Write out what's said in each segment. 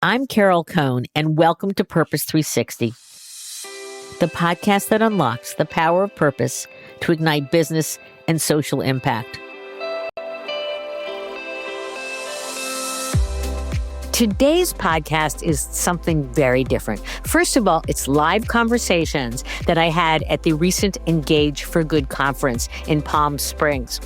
I'm Carol Cohn, and welcome to Purpose 360, the podcast that unlocks the power of purpose to ignite business and social impact. Today's podcast is something very different. First of all, it's live conversations that I had at the recent Engage for Good conference in Palm Springs.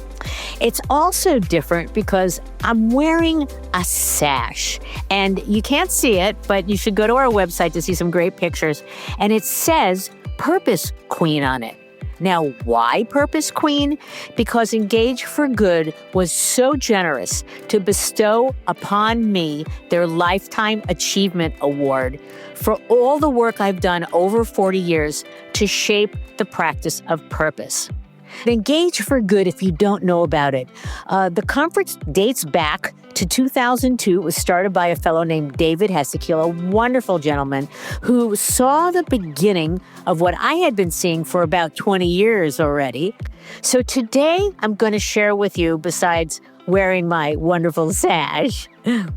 It's also different because I'm wearing a sash, and you can't see it, but you should go to our website to see some great pictures. And it says Purpose Queen on it. Now, why Purpose Queen? Because Engage for Good was so generous to bestow upon me their Lifetime Achievement Award for all the work I've done over 40 years to shape the practice of purpose. Engage for Good, if you don't know about it. The conference dates back to 2002. It was started by a fellow named David Hesekiel, a wonderful gentleman who saw the beginning of what I had been seeing for about 20 years already. So today I'm going to share with you, besides wearing my wonderful sash,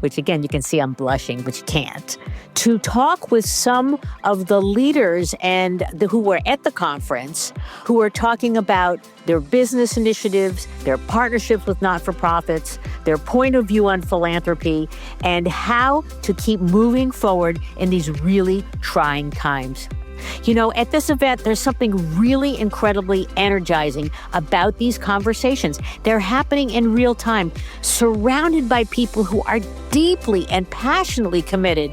which again, you can see I'm blushing, but you can't, to talk with some of the leaders who were at the conference, who were talking about their business initiatives, their partnerships with not-for-profits, their point of view on philanthropy, and how to keep moving forward in these really trying times. You know, at this event, there's something really incredibly energizing about these conversations. They're happening in real time, surrounded by people who are deeply and passionately committed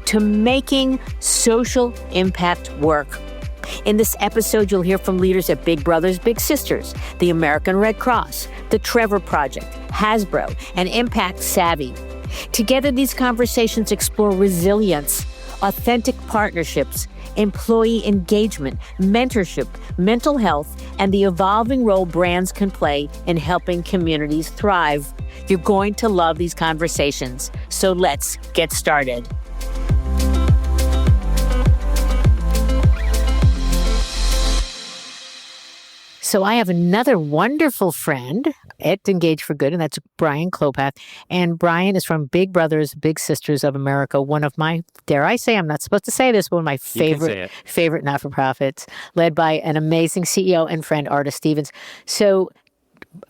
to making social impact work. In this episode, you'll hear from leaders at Big Brothers Big Sisters, the American Red Cross, the Trevor Project, Hasbro, and Impact Savvy. Together, these conversations explore resilience, authentic partnerships, employee engagement, mentorship, mental health, and the evolving role brands can play in helping communities thrive. You're going to love these conversations, so let's get started. So I have another wonderful friend at Engage for Good, and that's Bryan Klopack. And Bryan is from Big Brothers Big Sisters of America, one of my, dare I say, I'm not supposed to say this, but one of my favorite not-for-profits, led by an amazing CEO and friend, Artis Stevens. So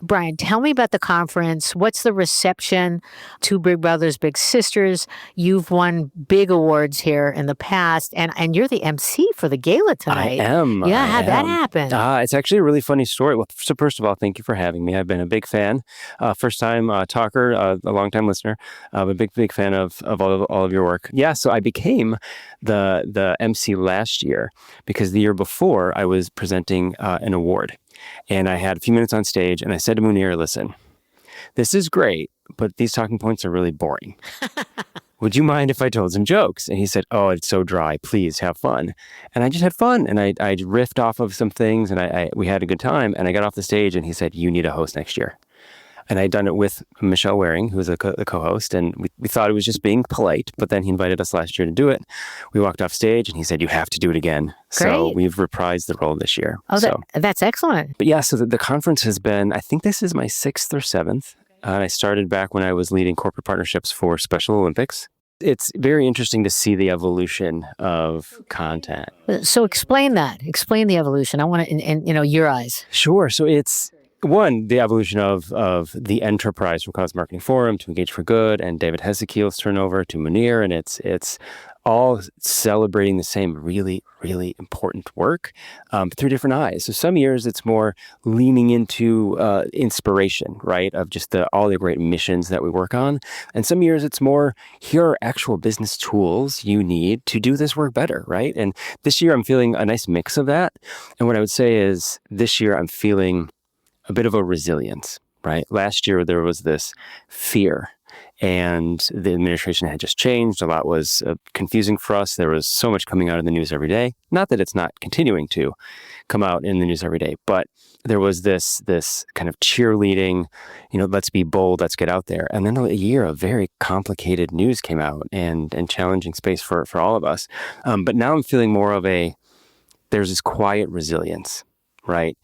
Bryan, tell me about the conference. What's the reception to Big Brothers Big Sisters? You've won big awards here in the past, and you're the MC for the gala tonight. I am. Yeah, how'd that happen? It's actually a really funny story. Well, so first of all, thank you for having me. I've been a big fan, first-time talker, a long-time listener. I'm a big fan of all of your work. Yeah, so I became the MC last year because the year before I was presenting an award. And I had a few minutes on stage, and I said to Munir, listen, this is great, but these talking points are really boring. Would you mind if I told some jokes? And he said, oh, it's so dry. Please have fun. And I just had fun, and I riffed off of some things, and we had a good time. And I got off the stage, and he said, you need a host next year. And I'd done it with Michelle Waring, who was the co-host, and we thought it was just being polite, but then he invited us last year to do it. We walked off stage, and he said, you have to do it again. Great. So we've reprised the role this year. Oh, that's excellent. But yeah, so the conference has been, I think this is my 6th or 7th. I started back when I was leading corporate partnerships for Special Olympics. It's very interesting to see the evolution of content. So explain that. Explain the evolution. I want to, in your eyes. Sure. So it's, one, the evolution of the enterprise from Cause Marketing Forum to Engage for Good and David Hesekiel's turnover to Munir, and it's all celebrating the same really, really important work through different eyes. So some years it's more leaning into inspiration, right, of just all the great missions that we work on. And some years it's more, here are actual business tools you need to do this work better, right? And this year I'm feeling a nice mix of that. And what I would say is this year I'm feeling a bit of a resilience, right? Last year there was this fear, and the administration had just changed. A lot was confusing for us. There was so much coming out in the news every day. Not that it's not continuing to come out in the news every day, but there was this kind of cheerleading, let's be bold, let's get out there. And then a year of very complicated news came out and challenging space for all of us. But now I'm feeling more of there's this quiet resilience, right?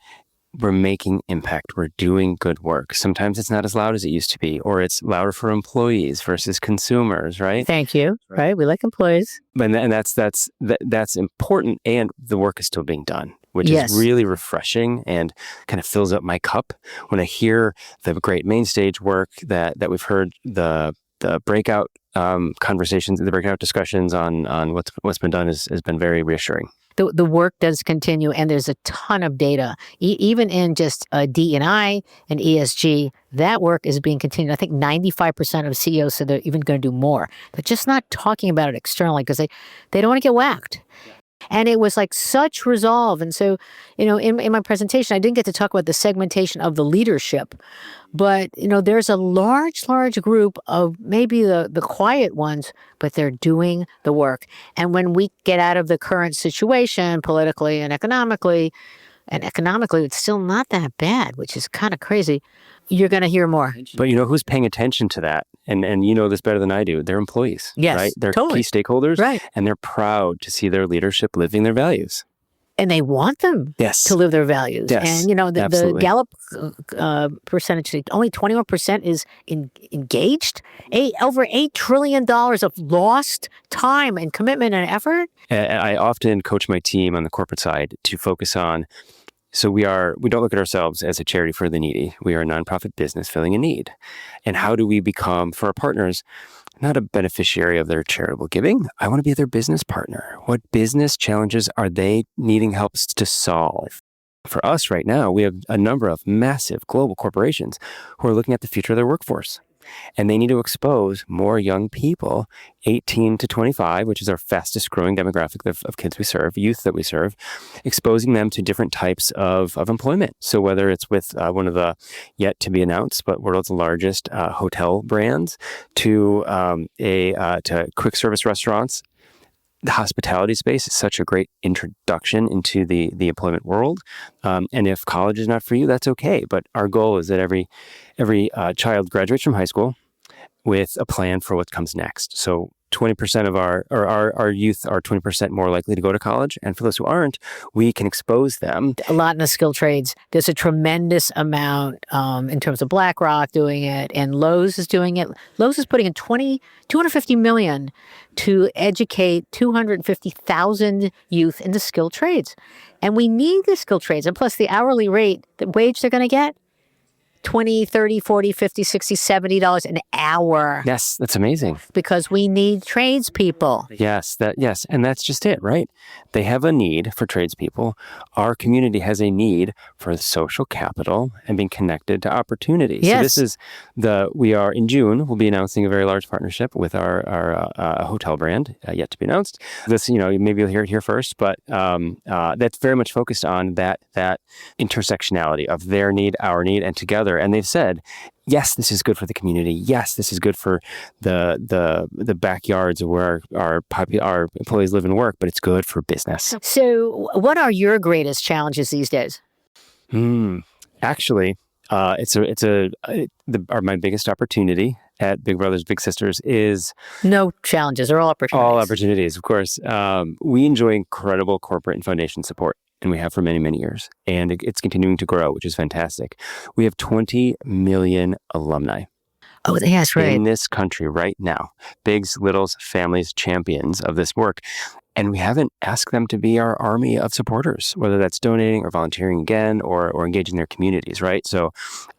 we're making impact. We're doing good work. Sometimes it's not as loud as it used to be, or it's louder for employees versus consumers, right? Thank you. Right. We like employees. And that's important, and the work is still being done, which Yes. is really refreshing and kind of fills up my cup when I hear the great main stage work that we've heard, the breakout conversations, the breakout discussions on what's been done has been very reassuring. The work does continue, and there's a ton of data, even in just D&I and ESG. That work is being continued. I think 95% of CEOs said they're even going to do more. They're just not talking about it externally because they don't want to get whacked. Yeah. And it was like such resolve. And so, in my presentation, I didn't get to talk about the segmentation of the leadership. But, there's a large group of maybe the quiet ones, but they're doing the work. And when we get out of the current situation politically and economically, it's still not that bad, which is kind of crazy, you're going to hear more. But who's paying attention to that? And you know this better than I do. They're employees, yes, right? They're totally. Key stakeholders, right? And they're proud to see their leadership living their values. And they want them to live their values. Yes, and, the Gallup percentage, only 21% is engaged. Over $8 trillion of lost time and commitment and effort. I often coach my team on the corporate side to focus on, so we don't look at ourselves as a charity for the needy. We are a nonprofit business filling a need. And how do we become, for our partners, not a beneficiary of their charitable giving? I want to be their business partner. What business challenges are they needing help to solve? For us right now, we have a number of massive global corporations who are looking at the future of their workforce. And they need to expose more young people, 18 to 25, which is our fastest growing demographic of kids we serve, youth that we serve, exposing them to different types of employment. So whether it's with one of the yet to be announced, but world's largest hotel brands, to quick service restaurants. The hospitality space is such a great introduction into the employment world. And if college is not for you, that's okay. But our goal is that every child graduates from high school with a plan for what comes next. So 20% of our youth are 20% more likely to go to college. And for those who aren't, we can expose them. A lot in the skilled trades. There's a tremendous amount in terms of BlackRock doing it, and Lowe's is doing it. Lowe's is putting in $250 million to educate 250,000 youth into skilled trades. And we need the skilled trades. And plus the hourly rate, the wage they're going to get, $20, $30, $40, $50, $60, $70 an hour. Yes, that's amazing. Because we need tradespeople. Yes, and that's just it, right? They have a need for tradespeople. Our community has a need for social capital and being connected to opportunities. Yes. So this is we are in June, we'll be announcing a very large partnership with our hotel brand, yet to be announced. This, maybe you'll hear it here first, but that's very much focused on that intersectionality of their need, our need, and together. And they've said, yes, this is good for the community. Yes, this is good for the backyards where our employees live and work, but it's good for business. So what are your greatest challenges these days? Actually, my biggest opportunity at Big Brothers Big Sisters is no challenges, they're all opportunities. All opportunities, of course. We enjoy incredible corporate and foundation support. And we have for many, many years. And it's continuing to grow, which is fantastic. We have 20 million alumni. Oh, that's right. In this country right now. Bigs, littles, families, champions of this work. And we haven't asked them to be our army of supporters, whether that's donating or volunteering again or engaging their communities, right? So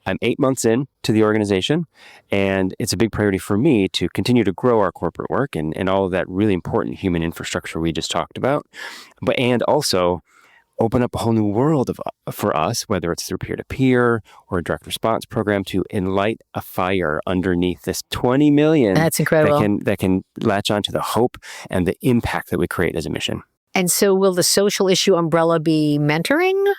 I'm 8 months in to the organization, and it's a big priority for me to continue to grow our corporate work and all of that really important human infrastructure we just talked about. And also open up a whole new world for us, whether it's through peer-to-peer or a direct response program, to light a fire underneath this 20 million. That's incredible. That can latch onto the hope and the impact that we create as a mission. And so will the social issue umbrella be mentoring?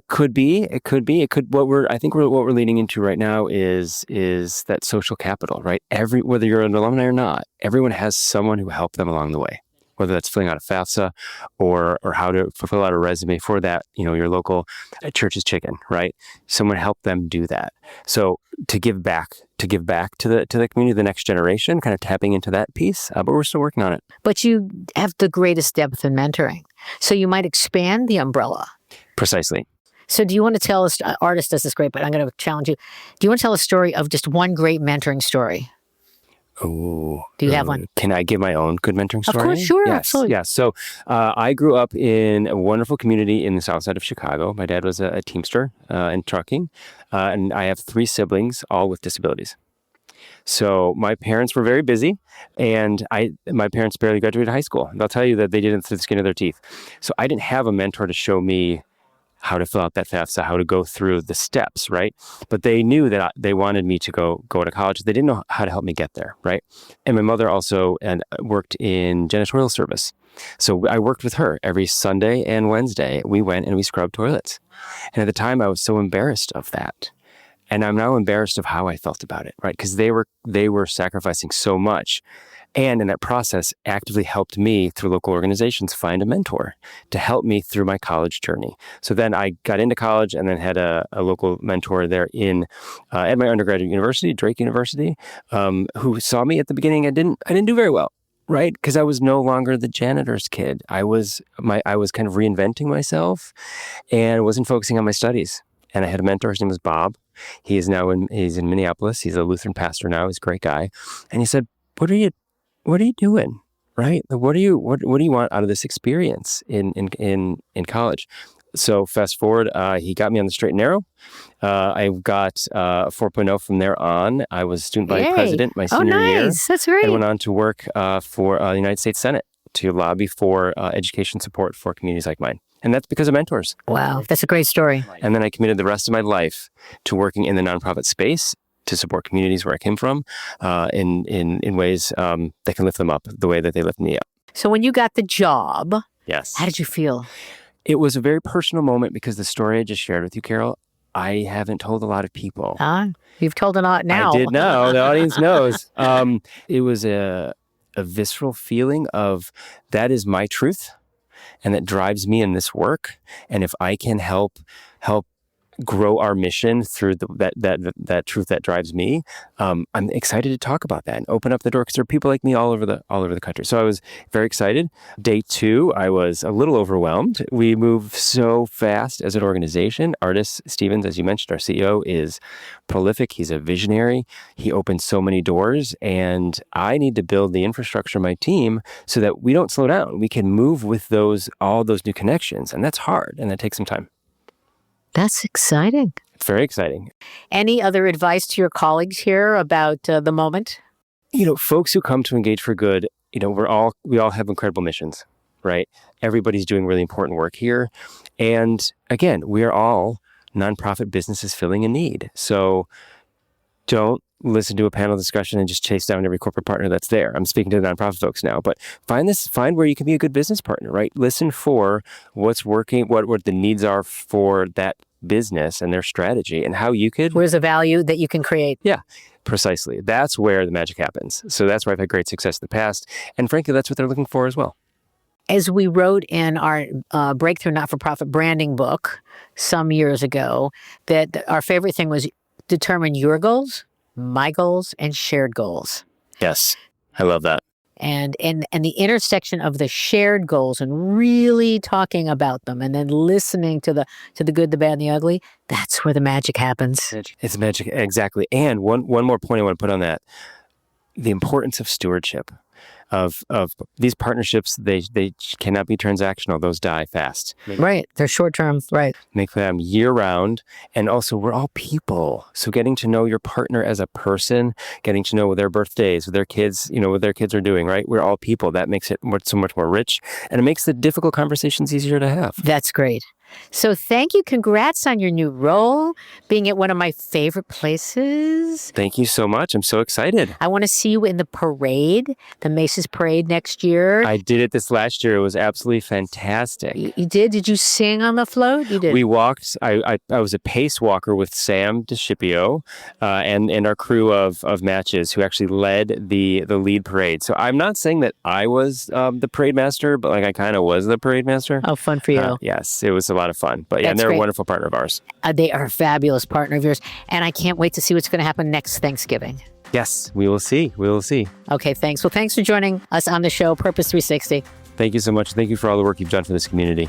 Could be. It could be. It could. What we're leading into right now is that social capital, right? Whether you're an alumni or not, everyone has someone who helped them along the way. Whether that's filling out a FAFSA or how to fill out a resume for that, your local church's chicken, right? Someone helped them do that. So to give back to the community, the next generation, kind of tapping into that piece, but we're still working on it. But you have the greatest depth in mentoring. So you might expand the umbrella. Precisely. So do you want to tell us, artist does this great, but I'm going to challenge you. Do you want to tell a story of just one great mentoring story? Oh, do you have one? Can I give my own good mentoring story? Of course, sure, yes, absolutely. Yeah. So I grew up in a wonderful community in the south side of Chicago. My dad was a teamster in trucking, and I have 3 siblings, all with disabilities. So my parents were very busy, and my parents barely graduated high school. They'll tell you that they did it through the skin of their teeth. So I didn't have a mentor to show me how to fill out that FAFSA, how to go through the steps, right? But they knew that they wanted me to go to college. They didn't know how to help me get there, right? And my mother also worked in janitorial service. So I worked with her every Sunday and Wednesday. We went and we scrubbed toilets. And at the time, I was so embarrassed of that. And I'm now embarrassed of how I felt about it, right? Because they were sacrificing so much. And in that process, actively helped me through local organizations find a mentor to help me through my college journey. So then I got into college and then had a local mentor there at my undergraduate university, Drake University, who saw me at the beginning. I didn't do very well, right? Because I was no longer the janitor's kid. I was kind of reinventing myself and wasn't focusing on my studies. And I had a mentor. His name was Bob. He's in Minneapolis. He's a Lutheran pastor now. He's a great guy. And he said, What are you doing? Right? What do you want out of this experience in college? So fast forward, he got me on the straight and narrow. I got a 4.0 from there on. I was student body president my senior year. That's great. I went on to work for the United States Senate to lobby for education support for communities like mine. And that's because of mentors. Wow, that's a great story. And then I committed the rest of my life to working in the nonprofit space to support communities where I came from in ways that can lift them up the way that they lift me up. So when you got the job, yes, how did you feel? It was a very personal moment because the story I just shared with you, Carol, I haven't told a lot of people. You've told a lot now. I did know. The audience knows. It was a visceral feeling of that is my truth and that drives me in this work. And if I can help grow our mission through that truth that drives me, I'm excited to talk about that and open up the door because there are people like me all over the country. So I was very excited. Day 2, I was a little overwhelmed. We move so fast as an organization. Artis Stevens, as you mentioned, our CEO, is prolific. He's a visionary. He opens so many doors, and I need to build the infrastructure of my team so that we don't slow down. We can move with all those new connections, and that's hard, and that takes some time. That's exciting. It's very exciting. Any other advice to your colleagues here about the moment? Folks who come to Engage for Good, we all have incredible missions, right? Everybody's doing really important work here. And again, we are all nonprofit businesses filling a need. So don't listen to a panel discussion and just chase down every corporate partner that's there. I'm speaking to the nonprofit folks now, but find where you can be a good business partner, right? Listen for what's working, what the needs are for that business and their strategy and how you could... Where's the value that you can create? Yeah, precisely. That's where the magic happens. So that's where I've had great success in the past. And frankly, that's what they're looking for as well. As we wrote in our Breakthrough Not-for-Profit Branding book some years ago, that our favorite thing was determine your goals, my goals, and shared goals. Yes, I love that. And the intersection of the shared goals and really talking about them and then listening to the good, the bad, and the ugly, that's where the magic happens. It's magic, exactly. And one more point I want to put on that, the importance of stewardship. Of these partnerships, they cannot be transactional. Those die fast. Right. They're short-term. Right. Make them year-round. And also, we're all people. So getting to know your partner as a person, getting to know their birthdays, what their kids are doing, right? We're all people. That makes it so much more rich. And it makes the difficult conversations easier to have. That's great. So thank you. Congrats on your new role, being at one of my favorite places. Thank you so much. I'm so excited. I want to see you in the parade, the Macy's parade next year. I did it this last year. It was absolutely fantastic. You did? Did you sing on the float? You did. We walked. I was a pace walker with Sam DeScipio and our crew of matches who actually led the lead parade. So I'm not saying that I was the parade master, but I kind of was the parade master. Oh, fun for you. Yes, it was a lot of fun. But yeah, they're a wonderful partner of ours. They are a fabulous partner of yours. And I can't wait to see what's going to happen next Thanksgiving. Yes, we will see. We will see. Okay, thanks. Well, thanks for joining us on the show, Purpose 360. Thank you so much. Thank you for all the work you've done for this community.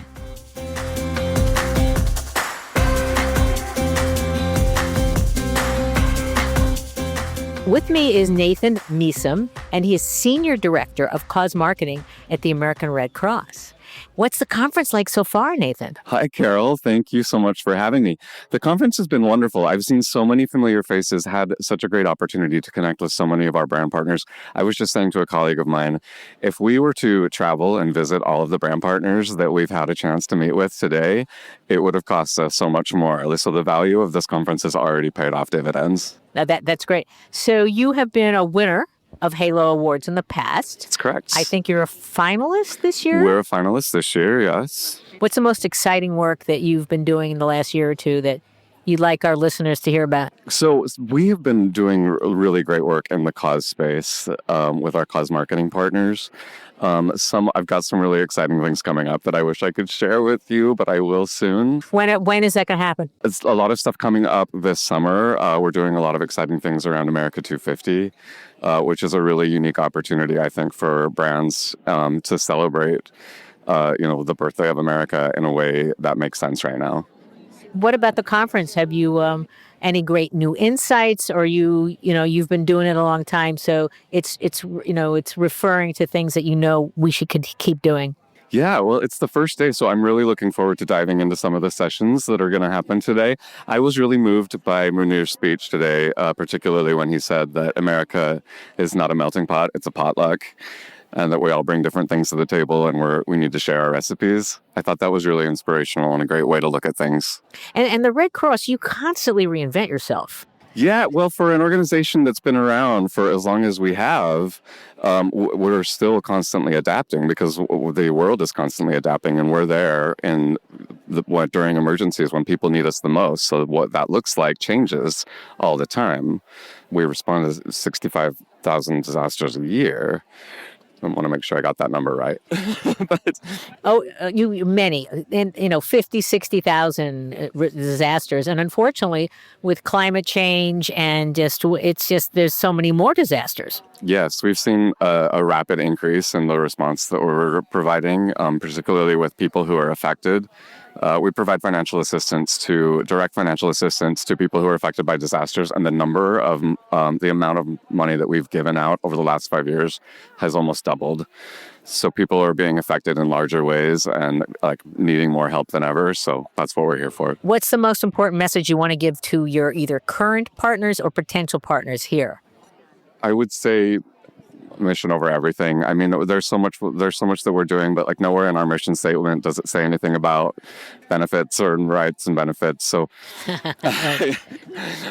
With me is Nathan Measom, and he is Senior Director of Cause Marketing at the American Red Cross. What's the conference like so far, Nathan? Hi, Carol. Thank you so much for having me. The conference has been wonderful. I've seen so many familiar faces, had such a great opportunity to connect with so many of our brand partners. I was just saying to a colleague of mine, if we were to travel and visit all of the brand partners that we've had a chance to meet with today, it would have cost us so much more. So the value of this conference has already paid off dividends. Now that's great. So you have been a winner of Halo Awards in the past. That's correct. I think you're a finalist this year? We're a finalist this year, yes. What's the most exciting work that you've been doing in the last year or two that you'd like our listeners to hear about? So we have been doing really great work in the cause space with our cause marketing partners. I've got some really exciting things coming up that I wish I could share with you, but I will soon. When is that going to happen? It's a lot of stuff coming up this summer. We're doing a lot of exciting things around America 250, which is a really unique opportunity, I think, for brands to celebrate, the birthday of America in a way that makes sense right now. What about the conference? Have you any great new insights, or you've been doing it a long time, so it's referring to things that we should keep doing? Yeah, well, it's the first day, so I'm really looking forward to diving into some of the sessions that are going to happen today. I was really moved by Munir's speech today, particularly when he said that America is not a melting pot, it's a potluck, and that we all bring different things to the table and we need to share our recipes. I thought that was really inspirational and a great way to look at things. And the Red Cross, you constantly reinvent yourself. Yeah, well, for an organization that's been around for as long as we have, we're still constantly adapting because the world is constantly adapting, and we're there during emergencies when people need us the most. So what that looks like changes all the time. We respond to 65,000 disasters a year. I want to make sure I got that number right. Many, 50, 60,000 disasters. And unfortunately, with climate change and there's so many more disasters. Yes, we've seen a rapid increase in the response that we're providing, particularly with people who are affected. We provide direct financial assistance to people who are affected by disasters, and the amount of money that we've given out over the last 5 years has almost doubled. So people are being affected in larger ways and needing more help than ever. So that's what we're here for. What's the most important message you want to give to your either current partners or potential partners here? I would say mission over everything. I mean, there's so much that we're doing, but nowhere in our mission statement does it say anything about benefits or rights and benefits. So,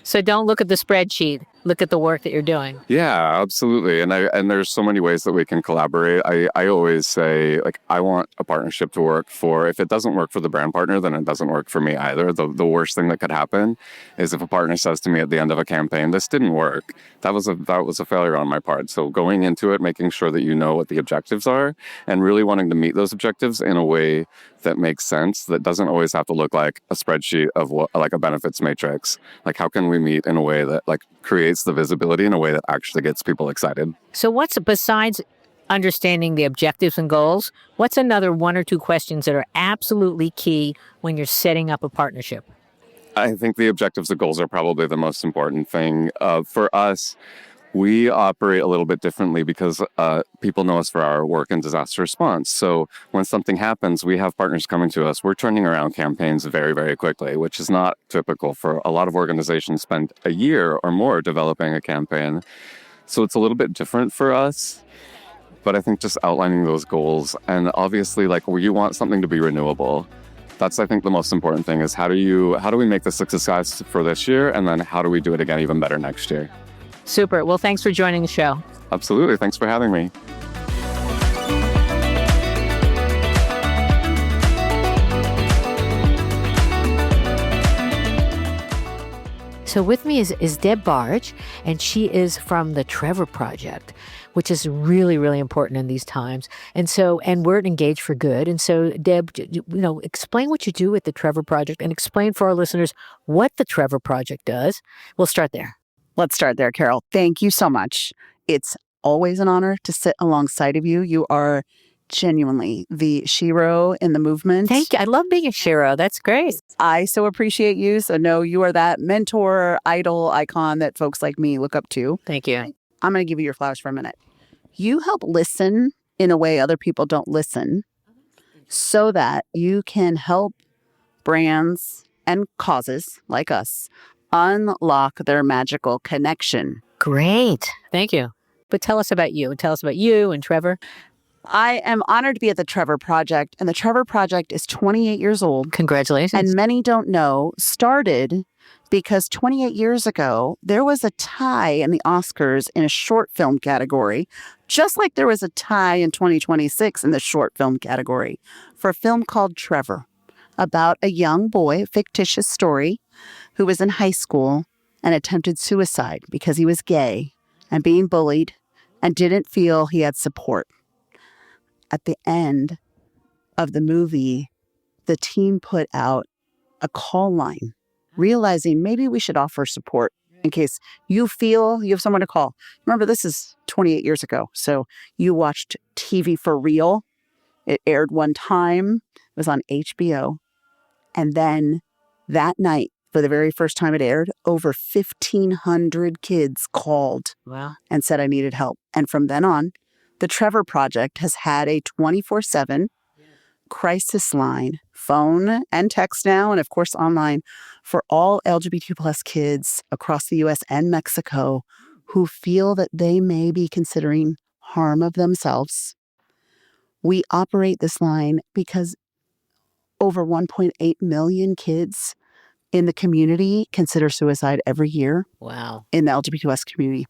so don't look at the spreadsheet. Look at the work that you're doing. Yeah, absolutely. And there's so many ways that we can collaborate. I always say, I want a partnership to work for. If it doesn't work for the brand partner, then it doesn't work for me either. The worst thing that could happen is if a partner says to me at the end of a campaign, "This didn't work." That was a failure on my part. So going into it, making sure that you know what the objectives are, and really wanting to meet those objectives in a way that makes sense, that doesn't always have to look like a spreadsheet of a benefits matrix. How can we meet in a way that creates the visibility in a way that actually gets people excited? So besides understanding the objectives and goals, what's another one or two questions that are absolutely key when you're setting up a partnership? I think the objectives and goals are probably the most important thing. For us, we operate a little bit differently because people know us for our work in disaster response. So when something happens, we have partners coming to us. We're turning around campaigns very, very quickly, which is not typical for a lot of organizations spend a year or more developing a campaign. So it's a little bit different for us. But I think just outlining those goals, and obviously you want something to be renewable. That's, I think, the most important thing is how do we make this a success for this year, and then how do we do it again even better next year? Super. Well, thanks for joining the show. Absolutely. Thanks for having me. So with me is Deb Barge, and she is from the Trevor Project, which is really, really important in these times. And we're engaged for good. And so, Deb, explain what you do at the Trevor Project and explain for our listeners what the Trevor Project does. We'll start there. Let's start there, Carol. Thank you so much. It's always an honor to sit alongside of you. You are genuinely the shero in the movement. Thank you. I love being a shero. That's great. I so appreciate you. So know you are that mentor, idol, icon that folks like me look up to. Thank you. I'm going to give you your flowers for a minute. You help listen in a way other people don't listen so that you can help brands and causes like us unlock their magical connection. Great. Thank you. But tell us about you. Tell us about you and Trevor. I am honored to be at the Trevor Project, and the Trevor Project is 28 years old. Congratulations. And many don't know, started because 28 years ago, there was a tie in the Oscars in a short film category, just like there was a tie in 2026 in the short film category for a film called Trevor, about a young boy, a fictitious story, who was in high school and attempted suicide because he was gay and being bullied and didn't feel he had support. At the end of the movie, the team put out a call line, realizing maybe we should offer support in case you feel you have someone to call. Remember, this is 28 years ago, so you watched TV for real. It aired one time. It was on HBO. And then that night, for the very first time it aired, over 1,500 kids called and said I needed help. And from then on, the Trevor Project has had a 24/7 crisis line, phone and text now, and of course online, for all LGBT plus kids across the U.S. and Mexico who feel that they may be considering harm of themselves. We operate this line because over 1.8 million kids in the community consider suicide every year. Wow. In the LGBTQS community.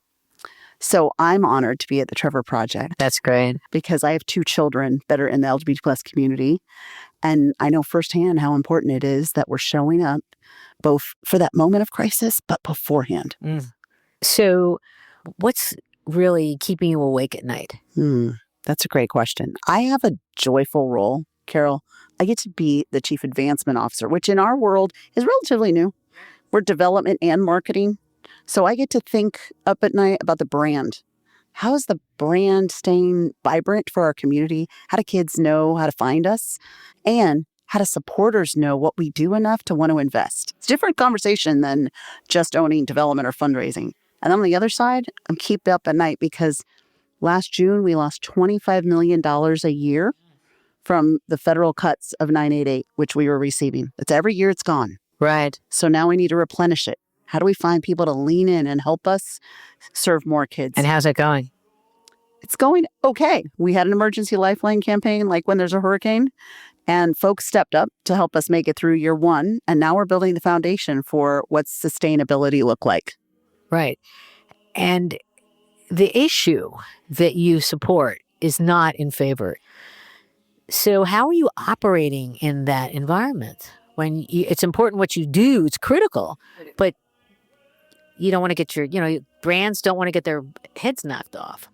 So I'm honored to be at the Trevor Project. That's great. Because I have 2 children that are in the LGBT+ community. And I know firsthand how important it is that we're showing up both for that moment of crisis, but beforehand. So what's really keeping you awake at night? That's a great question. I have a joyful role, Carol. I get to be the Chief Advancement Officer, which in our world is relatively new. We're development and marketing. So I get to think up at night about the brand. How is the brand staying vibrant for our community? How do kids know how to find us? And how do supporters know what we do enough to want to invest? It's a different conversation than just owning development or fundraising. And on the other side, I'm keep up at night because last June, we lost $25 million a year from the federal cuts of 988, which we were receiving. It's every year it's gone. Right. So now we need to replenish it. How do we find people to lean in and help us serve more kids? And how's it going? It's going okay. We had an emergency lifeline campaign like when there's a hurricane, and folks stepped up to help us make it through year 1. And now we're building the foundation for what's sustainability look like. Right. And the issue that you support is not in favor. So how are you operating in that environment? When it's important what you do, it's critical, but you don't want to get brands don't want to get their heads knocked off.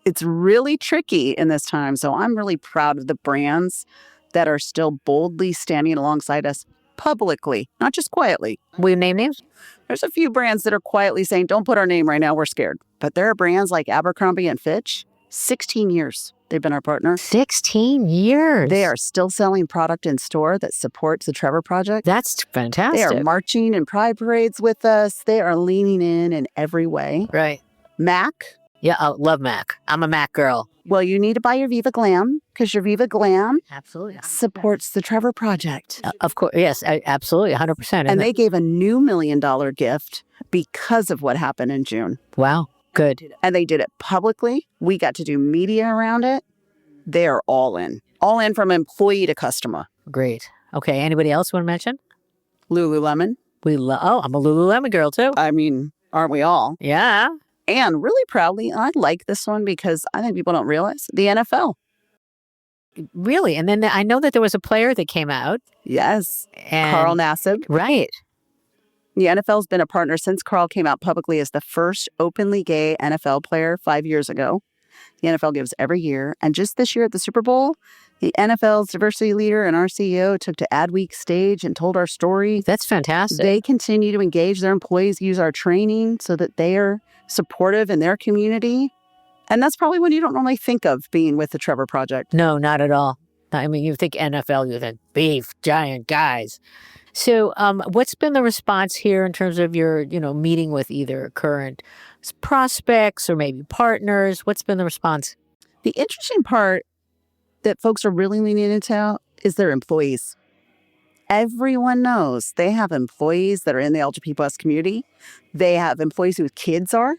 It's really tricky in this time. So I'm really proud of the brands that are still boldly standing alongside us publicly, not just quietly. Will you name names? There's a few brands that are quietly saying, don't put our name right now, we're scared. But there are brands like Abercrombie and Fitch, 16 years they've been our partner. 16 years. They are still selling product in store that supports the Trevor Project. That's fantastic. They are marching in pride parades with us. They are leaning in every way. Right. MAC. Yeah, I love MAC. I'm a MAC girl. Well, you need to buy your Viva Glam because your Viva Glam absolutely supports the Trevor Project. Of course. Yes, absolutely. 100%. And they gave a new $1 million gift because of what happened in June. Wow. Good. And they did it publicly. We got to do media around it. They are all in from employee to customer. Great. Okay. Anybody else want to mention? Lululemon. I'm a Lululemon girl too. I mean, aren't we all? Yeah. And really proudly, I like this one because I think people don't realize the NFL. Really? And then I know that there was a player that came out. Yes. And Carl Nassib. Right. The NFL's been a partner since Carl came out publicly as the first openly gay NFL player 5 years ago. The NFL gives every year. And just this year at the Super Bowl, the NFL's diversity leader and our CEO took to Adweek stage and told our story. That's fantastic. They continue to engage their employees, use our training so that they are supportive in their community. And that's probably when you don't normally think of being with the Trevor Project. No, not at all. I mean, you think NFL, you think beef, giant guys. So what's been the response here in terms of your, meeting with either current prospects or maybe partners? What's been the response? The interesting part that folks are really leaning into is their employees. Everyone knows they have employees that are in the LGBT plus community. They have employees whose kids are,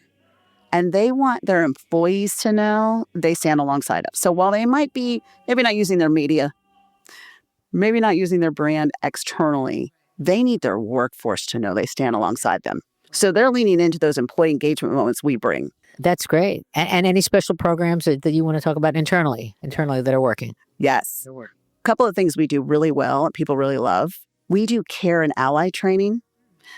and they want their employees to know they stand alongside us. So while they might be maybe not using their media, maybe not using their brand externally, they need their workforce to know they stand alongside them. So they're leaning into those employee engagement moments we bring. That's great. And any special programs that you want to talk about internally that are working? Yes. A couple of things we do really well and people really love. We do care and ally training.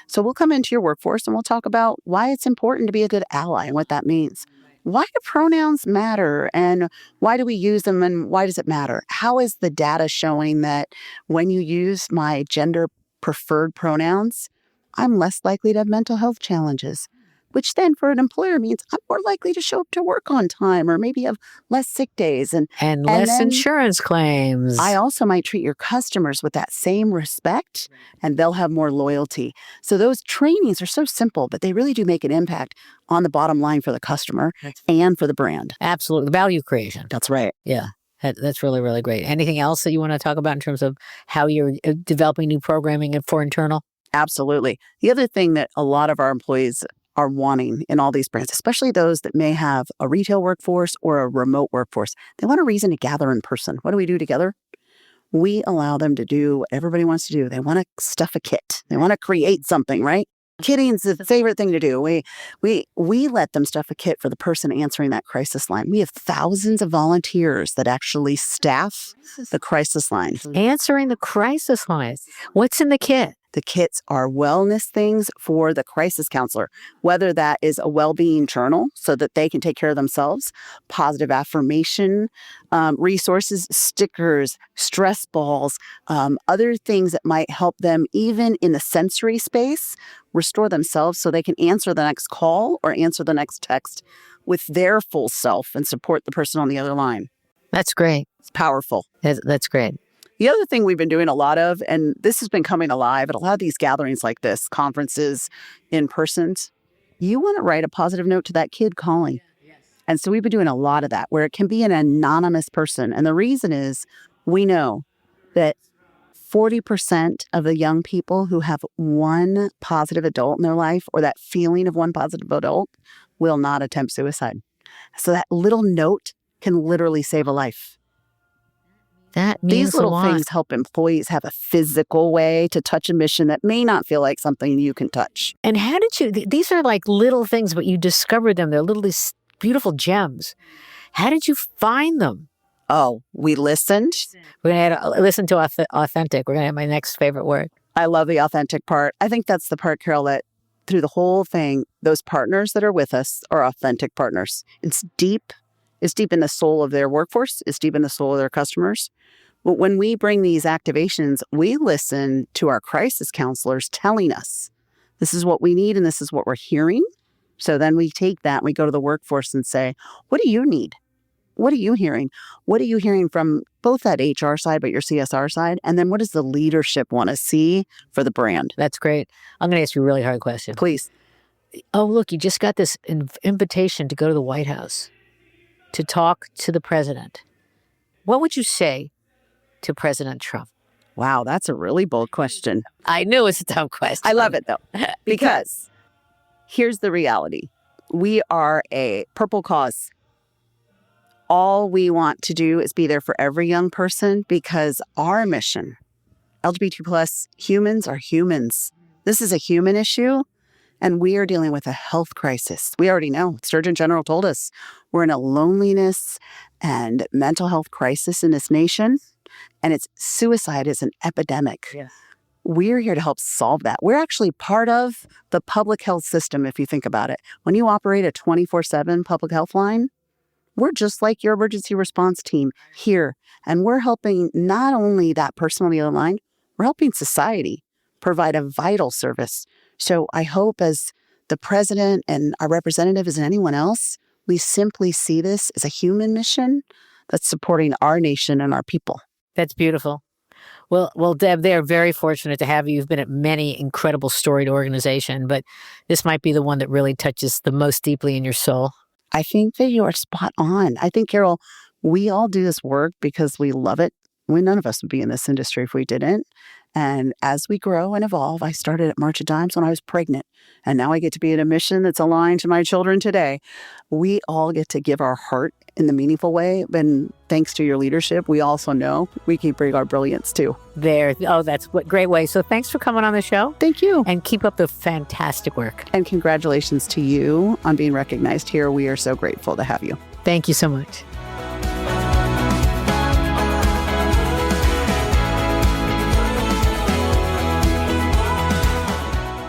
So we'll come into your workforce and we'll talk about why it's important to be a good ally and what that means. Why do pronouns matter and why do we use them and why does it matter? How is the data showing that when you use my gender preferred pronouns, I'm less likely to have mental health challenges, which then for an employer means I'm more likely to show up to work on time or maybe have less sick days and less insurance claims. I also might treat your customers with that same respect and they'll have more loyalty. So those trainings are so simple, but they really do make an impact on the bottom line for the customer and for the brand. Absolutely. Value creation. That's right. Yeah. That's really, really great. Anything else that you want to talk about in terms of how you're developing new programming for internal? Absolutely. The other thing that a lot of our employees are wanting in all these brands, especially those that may have a retail workforce or a remote workforce, they want a reason to gather in person. What do we do together? We allow them to do what everybody wants to do. They want to stuff a kit. They want to create something, right? Kitting's the favorite thing to do. We let them stuff a kit for the person answering that crisis line. We have thousands of volunteers that actually staff the crisis line. Answering the crisis line. What's in the kit? The kits are wellness things for the crisis counselor, whether that is a well-being journal so that they can take care of themselves, positive affirmation resources, stickers, stress balls, other things that might help them even in the sensory space restore themselves so they can answer the next call or answer the next text with their full self and support the person on the other line. That's great. It's powerful. That's great. The other thing we've been doing a lot of, and this has been coming alive at a lot of these gatherings like this, conferences, in persons, you want to write a positive note to that kid calling. And so we've been doing a lot of that where it can be an anonymous person. And the reason is we know that 40% of the young people who have one positive adult in their life or that feeling of one positive adult will not attempt suicide. So that little note can literally save a life. That means These little things help employees have a physical way to touch a mission that may not feel like something you can touch. And how did you, these are like little things, but you discovered them. They're little, these beautiful gems. How did you find them? Oh, we listened. We're going to listen to authentic. We're going to have my next favorite word. I love the authentic part. I think that's the part, Carol, that through the whole thing, those partners that are with us are authentic partners. It's deep. It's deep in the soul of their workforce. It's deep in the soul of their customers. But when we bring these activations, we listen to our crisis counselors telling us, this is what we need and this is what we're hearing. So then we take that and we go to the workforce and say, what do you need? What are you hearing? What are you hearing from both that HR side, but your CSR side? And then what does the leadership want to see for the brand? That's great. I'm going to ask you a really hard question. Please. Oh, look, you just got this invitation to go to the White House to talk to the president. What would you say to President Trump? Wow, that's a really bold question. I knew it's a tough question. I love it, though, because here's the reality. We are a purple cause. All we want to do is be there for every young person because our mission, LGBT plus humans are humans. This is a human issue, and we are dealing with a health crisis. We already know. Surgeon General told us we're in a loneliness and mental health crisis in this nation. And suicide is an epidemic. Yes. We're here to help solve that. We're actually part of the public health system, if you think about it. When you operate a 24/7 public health line, we're just like your emergency response team here. And we're helping not only that person on the other line, we're helping society provide a vital service. So I hope as the president and our representatives and anyone else, We simply see this as a human mission that's supporting our nation and our people. That's beautiful. Well, Deb, they are very fortunate to have you. You've been at many incredible storied organizations, but this might be the one that really touches the most deeply in your soul. I think that you are spot on. I think, Carol, we all do this work because we love it. None of us would be in this industry if we didn't. And as we grow and evolve, I started at March of Dimes when I was pregnant, and now I get to be in a mission that's aligned to my children today. We all get to give our heart in the meaningful way. And thanks to your leadership, we also know we can bring our brilliance too. That's what great way. So thanks for coming on the show. Thank you. And keep up the fantastic work. And congratulations to you on being recognized here. We are so grateful to have you. Thank you so much.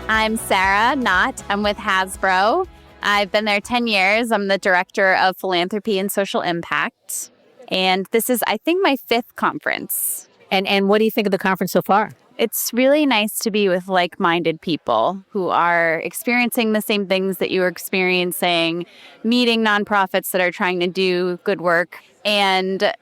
I'm Sarah Knott. I'm with Hasbro. I've been there 10 years. I'm the Director of Philanthropy and Social Impact. And this is, I think, my 5th conference. And what do you think of the conference so far? It's really nice to be with like-minded people who are experiencing the same things that you are experiencing, meeting nonprofits that are trying to do good work. And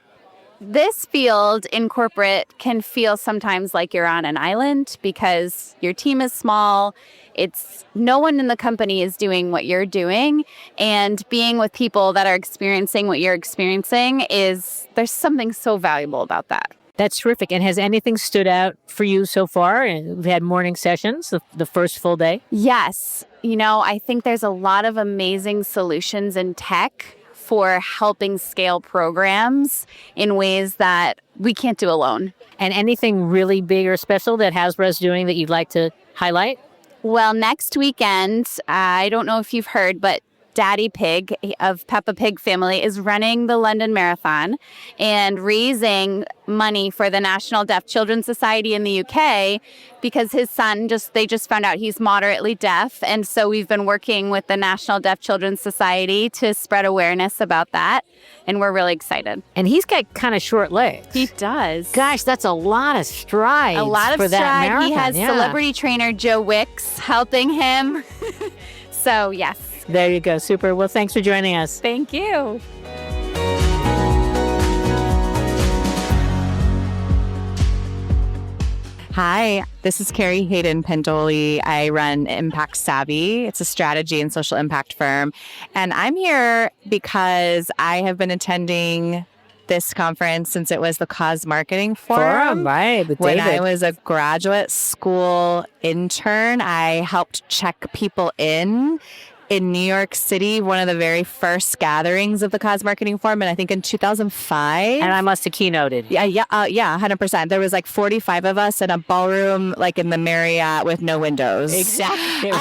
this field in corporate can feel sometimes like you're on an island because your team is small. It's no one in the company is doing what you're doing, and being with people that are experiencing what you're experiencing there's something so valuable about that. That's terrific. And has anything stood out for you so far? We've had morning sessions, the first full day. Yes. I think there's a lot of amazing solutions in tech for helping scale programs in ways that we can't do alone. And anything really big or special that Hasbro's doing that you'd like to highlight? Well, next weekend, I don't know if you've heard, but Daddy Pig of Peppa Pig family is running the London Marathon and raising money for the National Deaf Children's Society in the UK because his son they just found out he's moderately deaf. And so we've been working with the National Deaf Children's Society to spread awareness about that. And we're really excited. And he's got kind of short legs. He does. Gosh, that's a lot of strides. A lot of for that stride. marathon. He has celebrity trainer Joe Wicks helping him. So, yes. There you go. Super. Well, thanks for joining us. Thank you. Hi, this is Kari, Hayden, Pendoley. I run Impact Savvy. It's a strategy and social impact firm. And I'm here because I have been attending this conference since it was the Cause Marketing Forum. Right, with when David. I was a graduate school intern, I helped check people in New York City, one of the very first gatherings of the Cause Marketing Forum, and I think in 2005. And I must have keynoted. Yeah, 100%. There was like 45 of us in a ballroom, like in the Marriott with no windows. Exactly.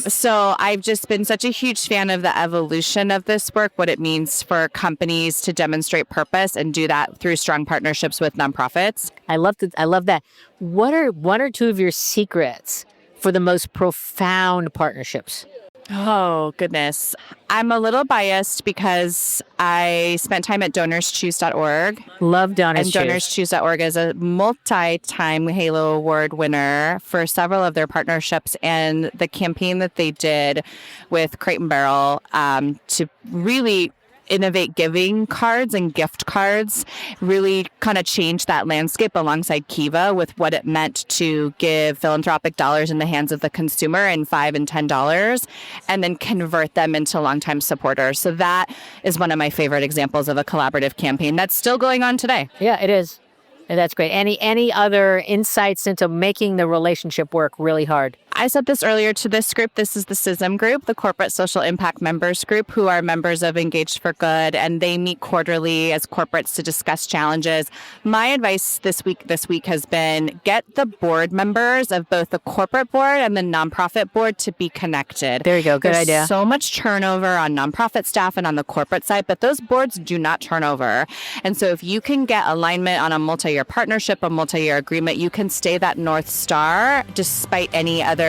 So I've just been such a huge fan of the evolution of this work, what it means for companies to demonstrate purpose and do that through strong partnerships with nonprofits. I love that. What are one or two of your secrets for the most profound partnerships? Oh, goodness. I'm a little biased because I spent time at DonorsChoose.org. Love Donors And Choose. DonorsChoose.org is a multi-time Halo Award winner for several of their partnerships, and the campaign that they did with Crate and Barrel to really innovate giving cards and gift cards really kind of changed that landscape alongside Kiva with what it meant to give philanthropic dollars in the hands of the consumer in $5 and $10 and then convert them into longtime supporters. So that is one of my favorite examples of a collaborative campaign that's still going on today. Yeah, it is. And that's great. Any other insights into making the relationship work really hard? I said this earlier to this group. This is the CISM group, the Corporate Social Impact Members Group, who are members of Engaged for Good, and they meet quarterly as corporates to discuss challenges. My advice this week has been get the board members of both the corporate board and the nonprofit board to be connected. There you go. Good There's idea. So much turnover on nonprofit staff and on the corporate side, but those boards do not turn over. And so if you can get alignment on a multi-year partnership, a multi-year agreement, you can stay that North Star despite any other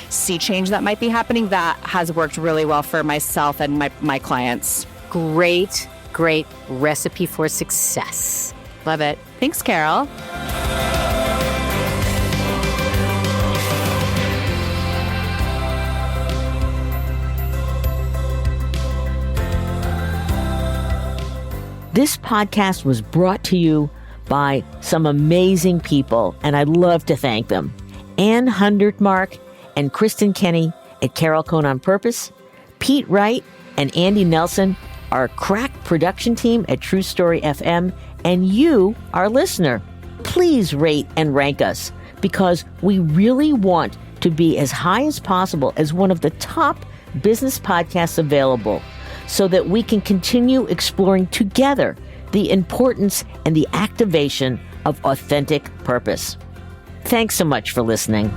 sea change that might be happening. That has worked really well for myself and my clients. Great recipe for success. Love it. Thanks, Carol. This podcast was brought to you by some amazing people, and I'd love to thank them. Ann Hundertmark and Kristen Kenny at Carol Cone on Purpose, Pete Wright and Andy Nelson, our crack production team at True Story FM, and you, our listener. Please rate and rank us, because we really want to be as high as possible as one of the top business podcasts available, so that we can continue exploring together the importance and the activation of authentic purpose. Thanks so much for listening.